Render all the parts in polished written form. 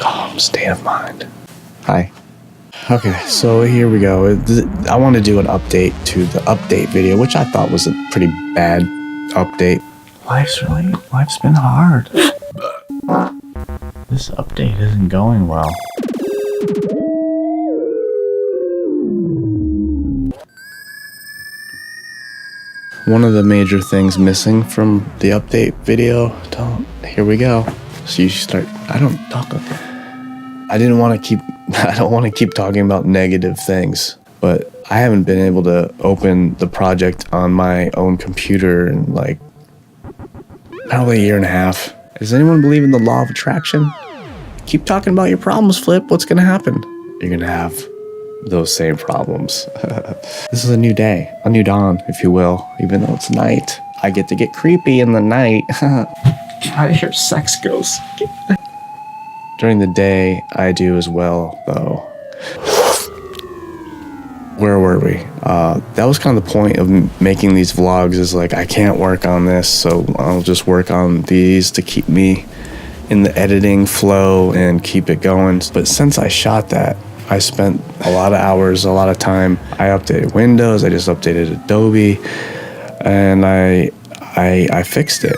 calm state of mind. Hi. Okay, so here we go. I want to do an update to the update video, which I thought was a pretty bad update. Life's been hard. This update isn't going well. One of the major things missing from the update video, here we go. So you start, I don't want to keep talking about negative things, but I haven't been able to open the project on my own computer in like probably a year and a half. Does anyone believe in the law of attraction? Keep talking about your problems, Flip. What's gonna happen? You're gonna have those same problems. This is a new day, a new dawn, if you will, even though it's night. I get to get creepy in the night. I hear sex ghosts. During the day, I do as well, though. Where were we? That was kind of the point of making these vlogs, is like, I can't work on this, so I'll just work on these to keep me in the editing flow and keep it going. But since I shot that, I spent a lot of hours, a lot of time. I updated Windows, I just updated Adobe, and I fixed it.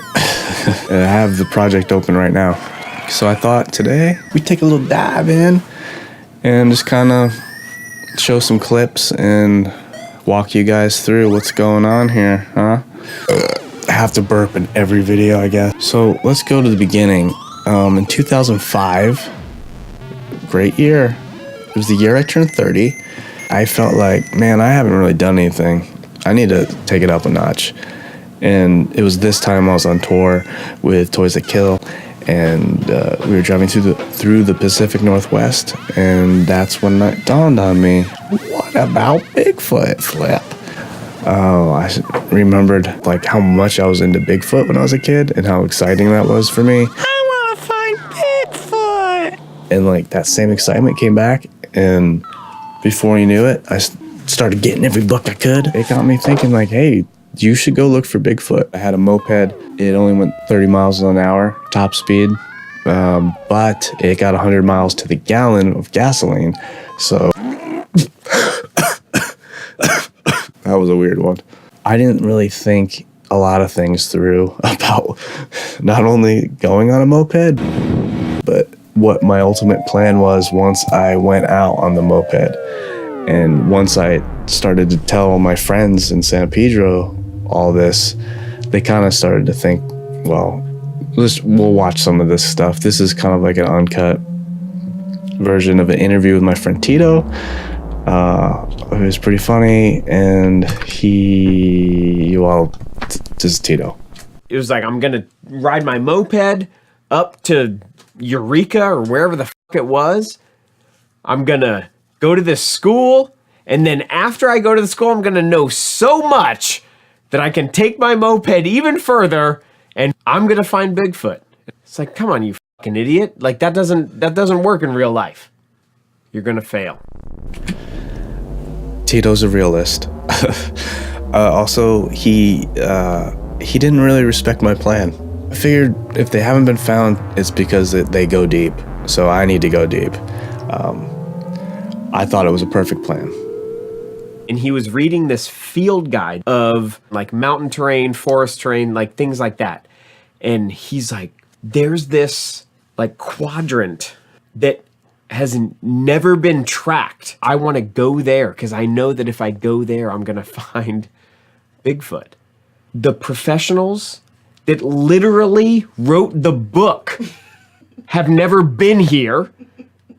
And I have the project open right now. So I thought today we'd take a little dive in and just kind of show some clips and walk you guys through what's going on here, huh? I have to burp in every video, I guess. So let's go to the beginning. In 2005, great year. It was the year I turned 30. I felt like, man, I haven't really done anything. I need to take it up a notch. And it was this time I was on tour with Toys That Kill, and we were driving through the Pacific Northwest, and that's when it dawned on me, what about Bigfoot, Flip? Oh, I remembered like how much I was into Bigfoot when I was a kid and how exciting that was for me. I want to find Bigfoot! And like that same excitement came back, and before you knew it, I started getting every book I could. It got me thinking like, hey, you should go look for Bigfoot. I had a moped. It only went 30 miles an hour, top speed, but it got 100 miles to the gallon of gasoline. So that was a weird one. I didn't really think a lot of things through about not only going on a moped, but what my ultimate plan was once I went out on the moped. And once I started to tell my friends in San Pedro all this, they kind of started to think, well, we'll watch some of this stuff. This is kind of like an uncut version of an interview with my friend Tito. It was pretty funny, and this is Tito. It was like, I'm gonna ride my moped up to Eureka or wherever the fuck it was. I'm gonna go to this school, and then after I go to the school, I'm gonna know so much that I can take my moped even further, and I'm gonna find Bigfoot. It's like, come on, you fucking idiot. Like, that doesn't work in real life. You're gonna fail. Tito's a realist. Also, he didn't really respect my plan. I figured if they haven't been found, it's because they go deep. So I need to go deep. I thought it was a perfect plan. And he was reading this field guide of like mountain terrain, forest terrain, like things like that. And he's like, there's this like quadrant that has never been tracked. I want to go there because I know that if I go there, I'm going to find Bigfoot. The professionals that literally wrote the book have never been here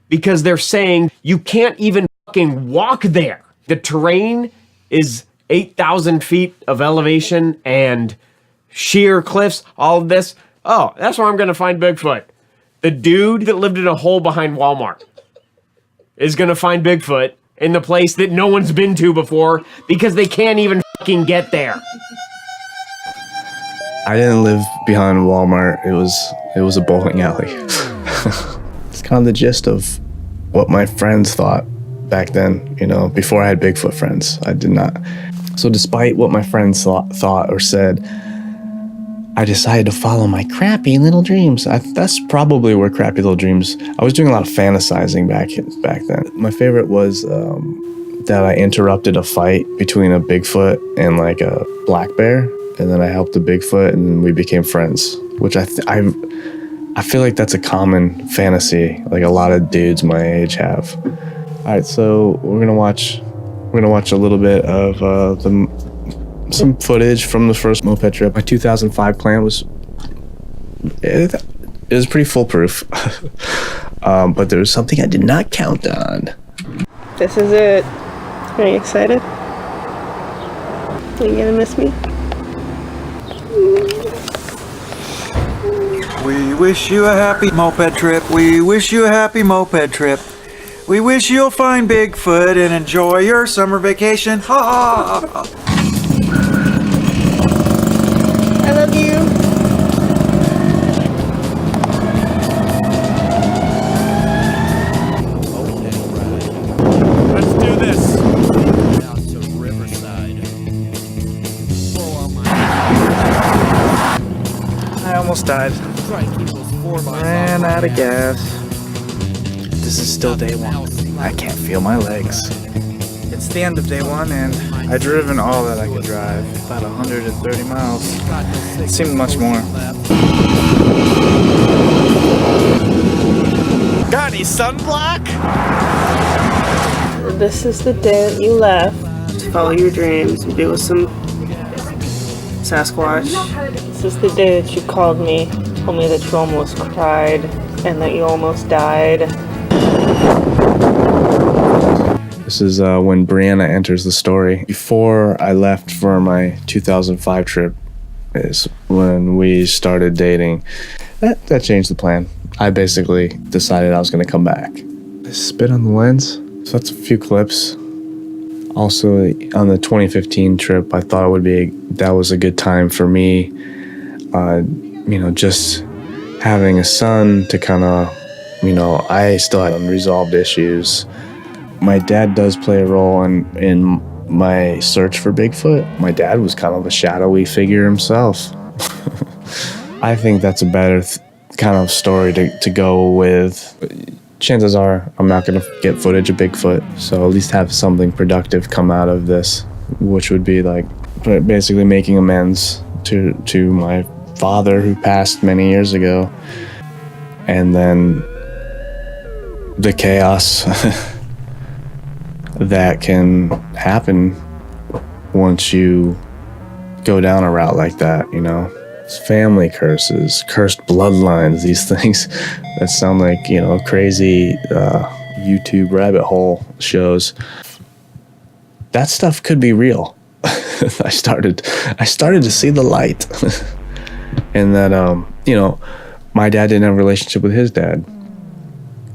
because they're saying you can't even fucking walk there. The terrain is 8,000 feet of elevation and sheer cliffs, all of this. Oh, that's where I'm going to find Bigfoot. The dude that lived in a hole behind Walmart is going to find Bigfoot in the place that no one's been to before because they can't even fucking get there. I didn't live behind Walmart. It was a bowling alley. It's kind of the gist of what my friends thought back then, you know, before I had Bigfoot friends. I did not. So despite what my friends thought or said, I decided to follow my crappy little dreams. That's probably where crappy little dreams. I was doing a lot of fantasizing back then. My favorite was that I interrupted a fight between a Bigfoot and like a black bear, and then I helped the Bigfoot, and then we became friends. Which I feel like that's a common fantasy, like a lot of dudes my age have. All right, so we're gonna watch a little bit of some footage from the first moped trip. My 2005 plan was pretty foolproof, but there was something I did not count on. This is it. Are you excited? Are you gonna miss me? We wish you a happy moped trip. We wish you a happy moped trip. We wish you'll find Bigfoot and enjoy your summer vacation. Ha ha ha. I love you. Let's do this. Out to Riverside. I almost died. Try and keep those 4x4 Ran out of gas. This is still day one. I can't feel my legs. It's the end of day one, and I've driven all that I could drive, about 130 miles. It seemed much more. Got any sunblock? This is the day that you left to follow your dreams and be with some Sasquatch. This is the day that you called me, told me that you almost cried and that you almost died. This is when Brianna enters the story. Before I left for my 2005 trip is when we started dating. That changed the plan. I basically decided I was going to come back. I spit on the lens. So that's a few clips. Also, on the 2015 trip, I thought that was a good time for me. Just having a son to kind of, I still had unresolved issues. My dad does play a role in my search for Bigfoot. My dad was kind of a shadowy figure himself. I think that's a better kind of story to go with. Chances are I'm not going to get footage of Bigfoot, so at least have something productive come out of this, which would be like basically making amends to my father who passed many years ago, and then the chaos that can happen once you go down a route like that, It's family curses, cursed bloodlines, these things that sound like, crazy YouTube rabbit hole shows. That stuff could be real. I started to see the light. And that, my dad didn't have a relationship with his dad.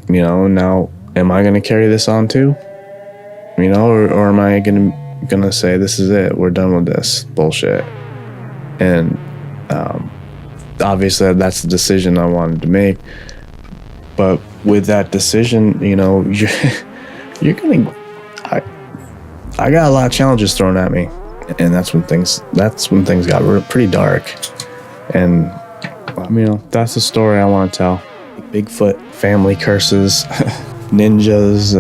Now, am I going to carry this on too? Or am I gonna say, this is it, we're done with this bullshit? And obviously that's the decision I wanted to make. But with that decision, you're gonna, I got a lot of challenges thrown at me, and that's when things got pretty dark. And that's the story I want to tell. Bigfoot, family curses, ninjas,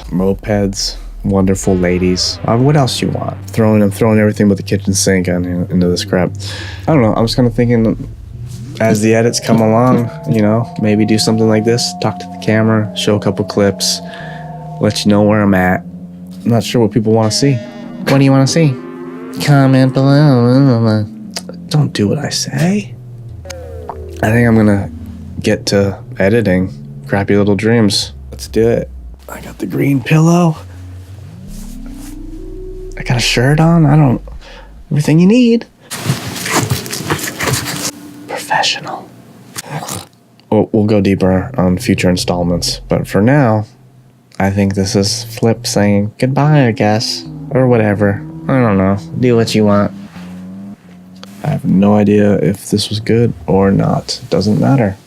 mopeds, wonderful ladies. What else you want? I'm throwing everything but the kitchen sink into this crap. I don't know. I was kind of thinking, as the edits come along, maybe do something like this. Talk to the camera, show a couple clips, let you know where I'm at. I'm not sure what people want to see. What do you want to see? Comment below. Don't do what I say. I think I'm gonna get to editing Crappy Little Dreams. Let's do it. I got the green pillow. I got a shirt on. Everything you need. Professional. We'll go deeper on future installments, but for now, I think this is Flip saying goodbye, I guess, or whatever. I don't know. Do what you want. I have no idea if this was good or not. Doesn't matter.